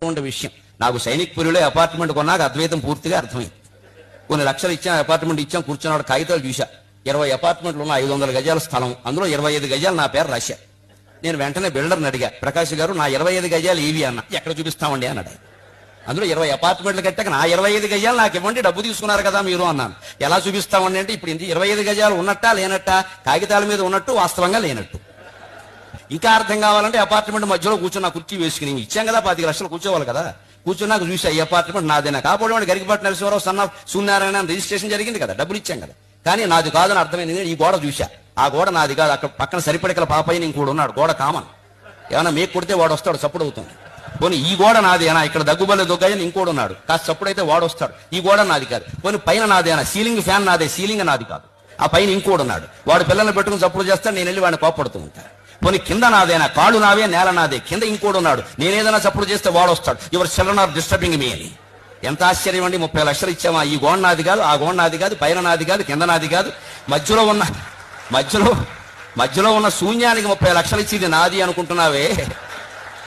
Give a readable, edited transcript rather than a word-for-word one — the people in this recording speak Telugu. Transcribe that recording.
ఉండే విషయం. నాకు సైనిక్పురిలో అపార్ట్మెంట్ కొన్నాక అద్వైతం పూర్తిగా అర్థమైంది. కొన్ని లక్షలు ఇచ్చాం, అపార్ట్మెంట్ ఇచ్చాం, కూర్చున్నాడు కాగితాలు చూసా. 20 అపార్ట్మెంట్లు ఉన్న 500 గజాల స్థలం, అందులో 25 గజాలు నా పేరు రాశా. నేను వెంటనే బిల్డర్ని అడిగా, ప్రకాష్ గారు నా 25 గజాలు ఏవి అన్న. ఎక్కడ చూపిస్తామండి అన్నాడు. అందులో 20 అపార్ట్మెంట్లు కట్టాక నా 25 గజాలు నాకు ఇవ్వండి, డబ్బు తీసుకున్నారు కదా మీరు అన్నాను. ఎలా చూపిస్తామండి అంటే, ఇప్పుడు 25 గజాలు ఉన్నట్టా లేనట్టా, కాగితాల మీద ఉన్నట్టు వాస్తవంగా లేనట్టు. ఇంకా అర్థం కావాలంటే అపార్ట్మెంట్ మధ్యలో కూర్చున్న కుర్చీ వేసుకుని ఇచ్చాం కదా, 25 లక్షలు కూర్చోవాలి కదా. కూర్చున్నాక చూసా ఈ అపార్ట్మెంట్ నాదేనా. కాపాడు గరికపాటి నరసింహారావు సన్న సూర్యనారాయణ రిజిస్ట్రేషన్ జరిగింది కదా, డబ్బులు ఇచ్చాం కదా. కానీ నాది కాదని అర్థమైంది. ఈ గోడ చూసా, ఆ గోడ నాది కాదు. అక్కడ పక్కన సరిపడికల పాపయ్య ఇంకోడు ఉన్నాడు, గోడ కామన్. ఏమన్నా మీకు కొడితే వాడు వస్తాడు, చప్పుడు అవుతుంది. పోనీ ఈ గోడ నాదేనా, ఇక్కడ దగ్గుబల్లె దొగ్గాయని ఇంకోడు ఉన్నాడు, కాస్త చప్పుడైతే వాడు వస్తాడు. ఈ గోడ నాది కాదు. పోనీ పైన నాదేనా, సీలింగ్ ఫ్యాన్ నాదే, సీలింగ్ నాది కాదు. ఆ పైన ఇంకోడు ఉన్నాడు, వాడు పిల్లల్ని పెట్టుకుని చప్పుడు చేస్తాడు, నేను వెళ్ళి వాడిని కోపడుతూ ఉంటాను. పోనీ కింద నాదేనా, కాళ్ళు నావే, నేల నాదే, కింద ఇంకోడు ఉన్నాడు, నేనేదైనా చప్పుడు చేస్తే వాడు వస్తాడు. Your children are disturbing me అని. ఎంత ఆశ్చర్యం అండి. 30 లక్షలు ఇచ్చామా, ఈ గోడ నాది కాదు, ఆ గోడ నాది కాదు, పైన నాది కాదు, కింద నాది కాదు, మధ్యలో ఉన్న శూన్యానికి 30 లక్షలు ఇచ్చి ఇది నాది అనుకుంటున్నావే.